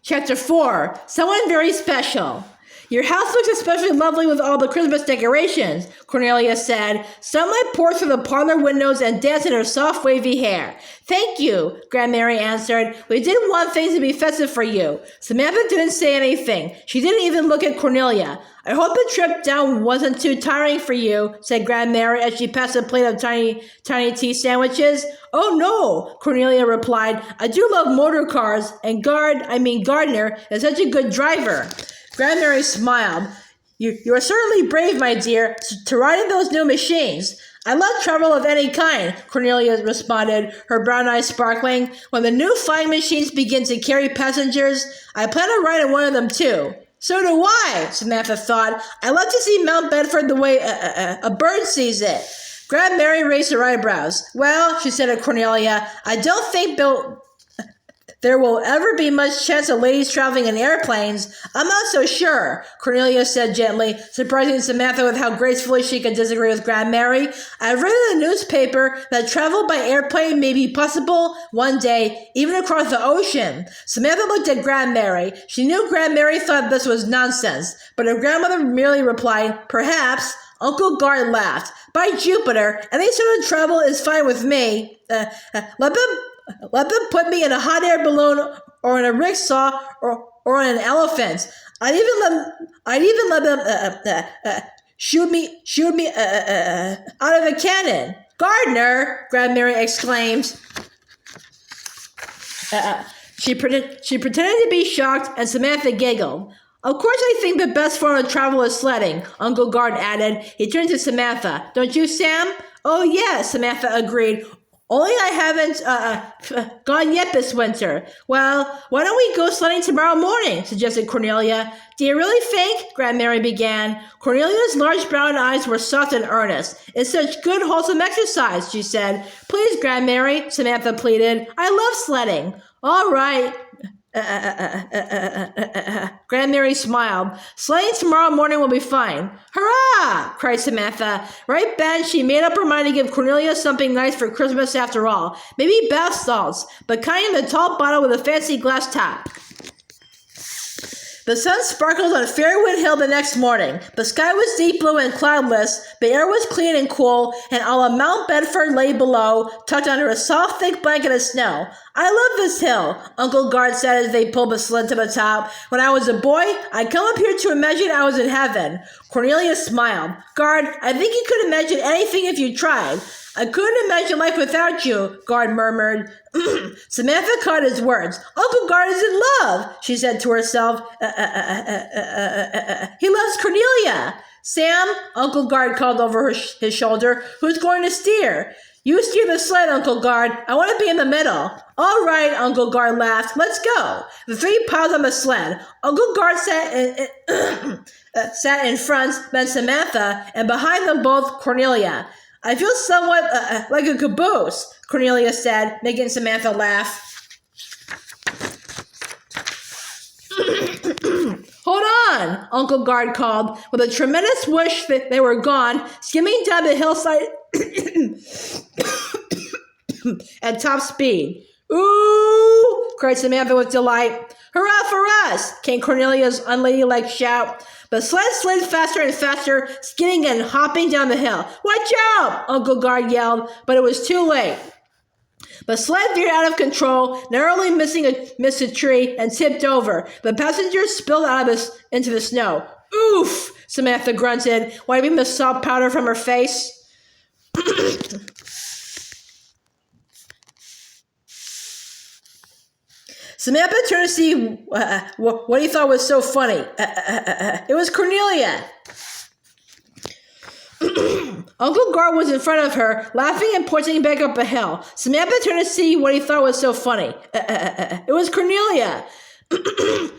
Chapter 4. Someone very special. Your house looks especially lovely with all the Christmas decorations, Cornelia said. Sunlight poured through the parlor windows and danced in her soft, wavy hair. Thank you, Grandmary answered. We didn't want things to be festive for you. Samantha didn't say anything. She didn't even look at Cornelia. I hope the trip down wasn't too tiring for you, said Grandmary as she passed a plate of tiny tea sandwiches. Oh no, Cornelia replied. I do love motor cars, and Gardner is such a good driver. Grandmary smiled. You are certainly brave, my dear, to ride in those new machines. I love travel of any kind, Cornelia responded, her brown eyes sparkling. When the new flying machines begin to carry passengers, I plan to ride in one of them too. So do I, Samantha thought. I love to see Mount Bedford the way a bird sees it. Grandmary raised her eyebrows. Well, she said to Cornelia, I don't think there will ever be much chance of ladies traveling in airplanes. I'm not so sure, Cornelia said gently, surprising Samantha with how gracefully she could disagree with Grandmary. I've read in the newspaper that travel by airplane may be possible one day, even across the ocean. Samantha looked at Grandmary. She knew Grandmary thought this was nonsense, but her grandmother merely replied, perhaps. Uncle Gard laughed. By Jupiter, any sort of travel is fine with me. Let them put me in a hot air balloon or in a rickshaw or in an elephant. I'd even let them shoot me out of a cannon. Gardner, Grandmary exclaimed. She pretended to be shocked, and Samantha giggled. Of course I think the best form of travel is sledding, Uncle Gard added. He turned to Samantha. Don't you, Sam? Oh, yes, Samantha agreed. Only I haven't gone yet this winter. Well, why don't we go sledding tomorrow morning, suggested Cornelia. Do you really think? Grandmary began. Cornelia's large brown eyes were soft and earnest. It's such good, wholesome exercise, she said. Please, Grandmary, Samantha pleaded. I love sledding. All right. Grandmary smiled. Sledding tomorrow morning will be fine. Hurrah! Cried Samantha. Right then, she made up her mind to give Cornelia something nice for Christmas after all. Maybe bath salts, but kind of a tall bottle with a fancy glass top. The sun sparkled on Fairwood Hill the next morning. The sky was deep blue and cloudless, the air was clean and cool, and all of Mount Bedford lay below, tucked under a soft, thick blanket of snow. I love this hill, Uncle Gard said as they pulled the sled to the top. When I was a boy, I'd come up here to imagine I was in heaven. Cornelia smiled. Gard, I think you could imagine anything if you tried. I couldn't imagine life without you, Gard murmured. Samantha caught his words. Uncle Gard is in love, she said to herself. He loves Cornelia. Sam, Uncle Gard called over his shoulder, who's going to steer? You steer the sled, Uncle Gard. I want to be in the middle. All right, Uncle Gard laughed. Let's go. The three piled on the sled. Uncle Gard sat in front, then Samantha, and behind them both, Cornelia. I feel somewhat like a caboose, Cornelia said, making Samantha laugh. Hold on, Uncle Gard called. With a tremendous whoosh, they were gone, skimming down the hillside at top speed. Ooh, cried Samantha with delight. Hurrah for us, came Cornelia's unladylike shout. The sled slid faster and faster, skidding and hopping down the hill. Watch out, Uncle Gard yelled, but it was too late. The sled veered out of control, narrowly missed a tree, and tipped over. The passengers spilled out into the snow. Oof, Samantha grunted, wiping the salt powder from her face. Samantha turned to see what he thought was so funny. It was Cornelia. Uncle Gard was in front of her, laughing and pointing back up a hill. Samantha turned to see what he thought was so funny. It was Cornelia.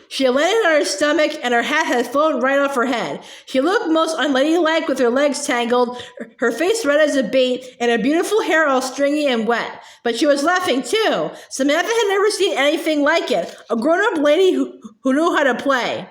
She landed on her stomach, and her hat had flown right off her head. She looked most unladylike with her legs tangled, her face red as a beet, and her beautiful hair all stringy and wet. But she was laughing, too. Samantha had never seen anything like it, a grown-up lady who knew how to play.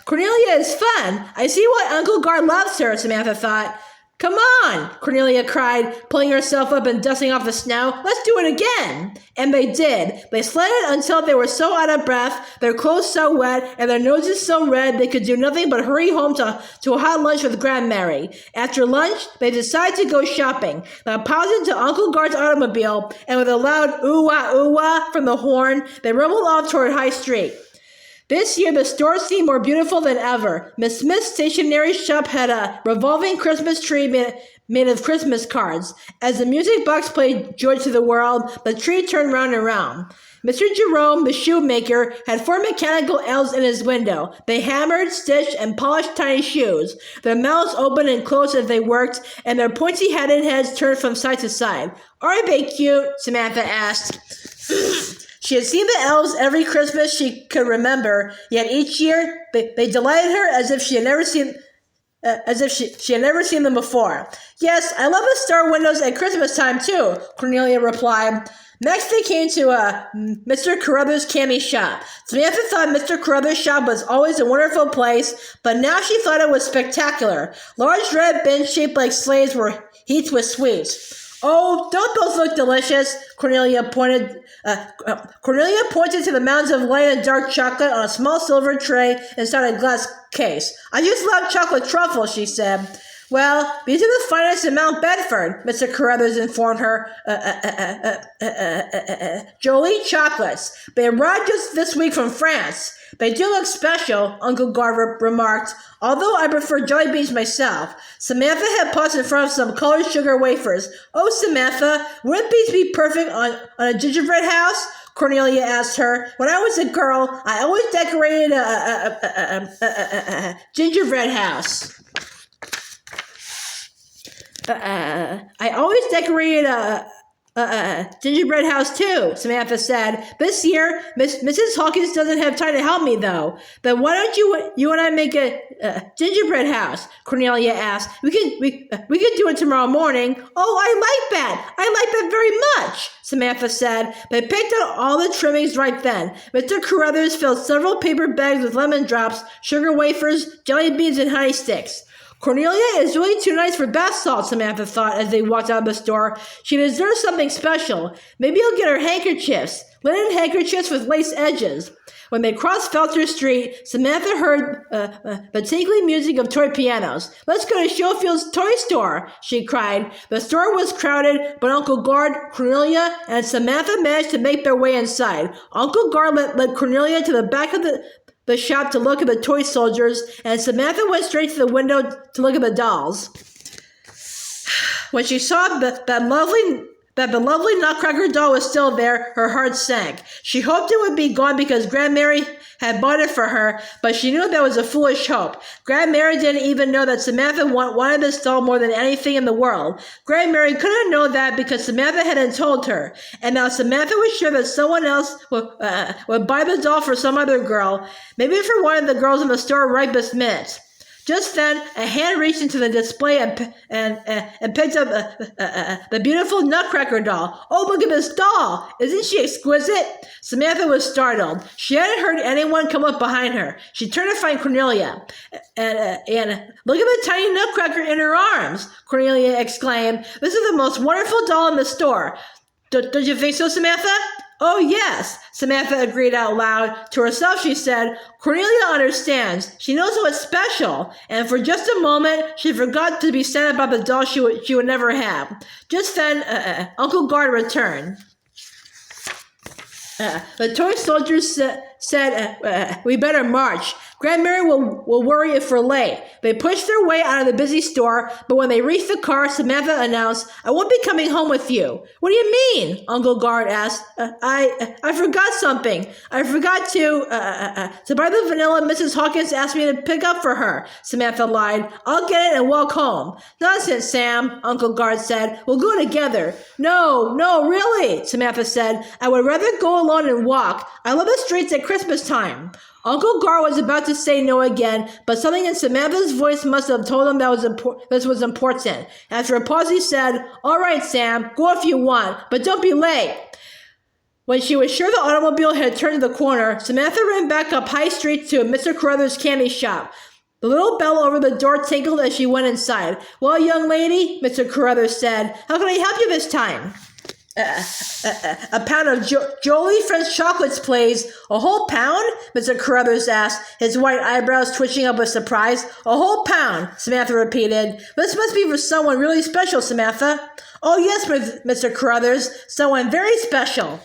Cornelia is fun. I see why Uncle Gard loves her, Samantha thought. Come on, Cornelia cried, pulling herself up and dusting off the snow. Let's do it again. And they did. They sledded until they were so out of breath, their clothes so wet, and their noses so red they could do nothing but hurry home to a hot lunch with Grandmary. After lunch, they decided to go shopping. They piled into Uncle Gard's automobile, and with a loud ooh-wah, ooh-wah from the horn, they rumbled off toward High Street. This year, the store seemed more beautiful than ever. Miss Smith's stationery shop had a revolving Christmas tree made of Christmas cards. As the music box played Joy to the World, the tree turned round and round. Mr. Jerome, the shoemaker, had 4 mechanical elves in his window. They hammered, stitched, and polished tiny shoes. Their mouths opened and closed as they worked, and their pointy-headed heads turned from side to side. Aren't they cute? Samantha asked. She had seen the elves every Christmas she could remember, yet each year they delighted her as if she had never seen them before. Yes, I love the star windows at Christmas time too, Cornelia replied. Next they came to Mr. Carruthers' candy shop. Samantha thought Mr. Carruthers' shop was always a wonderful place, but now she thought it was spectacular. Large red bins shaped like sleighs were heaped with sweets. Oh, don't those look delicious? Cornelia pointed to the mounds of light and dark chocolate on a small silver tray inside a glass case. I just love chocolate truffles, she said. Well, these are the finest in Mount Bedford, Mr. Carruthers informed her. Jolie chocolates. They arrived just this week from France. They do look special, Uncle Gard remarked, although I prefer jelly beans myself. Samantha had paused in front of some colored sugar wafers. Oh, Samantha, wouldn't these be perfect on a gingerbread house? Cornelia asked her. When I was a girl, I always decorated a gingerbread house. I always decorated a gingerbread house too, Samantha said. This year, Mrs. Hawkins doesn't have time to help me though. Then why don't you and I make a gingerbread house? Cornelia asked. We could do it tomorrow morning. Oh, I like that very much, Samantha said. They picked out all the trimmings right then. Mr. Carruthers filled several paper bags with lemon drops, sugar wafers, jelly beans, and honey sticks. Cornelia is really too nice for bath salts, Samantha thought as they walked out of the store. She deserves something special. Maybe I'll get her handkerchiefs, linen handkerchiefs with lace edges. When they crossed Felter Street, Samantha heard the tinkling music of toy pianos. Let's go to Schofield's toy store, she cried. The store was crowded, but Uncle Gard, Cornelia, and Samantha managed to make their way inside. Uncle Gard led Cornelia to the back of the shop to look at the toy soldiers, and Samantha went straight to the window to look at the dolls. When she saw that the lovely Nutcracker doll was still there, her heart sank. She hoped it would be gone because Grandmary had bought it for her, but she knew that was a foolish hope. Grandmary didn't even know that Samantha wanted this doll more than anything in the world. Grandmary couldn't know that because Samantha hadn't told her, and now Samantha was sure that someone else would buy the doll for some other girl, maybe for one of the girls in the store right this minute. Just then, a hand reached into the display and picked up the beautiful Nutcracker doll. Oh, look at this doll! Isn't she exquisite? Samantha was startled. She hadn't heard anyone come up behind her. She turned to find Cornelia. And look at the tiny Nutcracker in her arms, Cornelia exclaimed. This is the most wonderful doll in the store. Don't you think so, Samantha? Oh, yes, Samantha agreed out loud. To herself, she said, Cornelia understands. She knows what's special. And for just a moment, she forgot to be sad about the doll she would never have. Just then, Uncle Gard returned. The toy soldiers said, we better march. Grandmary will worry if we're late. They pushed their way out of the busy store, but when they reached the car, Samantha announced, I won't be coming home with you. What do you mean? Uncle Gard asked. I forgot something. I forgot to buy the vanilla Mrs. Hawkins asked me to pick up for her, Samantha lied. I'll get it and walk home. Nonsense, Sam, Uncle Gard said. We'll go together. No, really, Samantha said. I would rather go alone and walk. I love the streets at Christmas time. Uncle Gard was about to say no again, but something in Samantha's voice must have told him that this was important. After a pause, he said, All right, Sam, go if you want, but don't be late. When she was sure the automobile had turned the corner, Samantha ran back up High Street to Mr. Carruthers' candy shop. The little bell over the door tinkled as she went inside. "Well, young lady," Mr. Carruthers said, "how can I help you this time?" A pound of Jolie French chocolates, please." "A whole pound?" Mr. Carruthers asked, his white eyebrows twitching up with surprise. "A whole pound," Samantha repeated. "This must be for someone really special, Samantha." "Oh, yes, Mr. Carruthers, someone very special."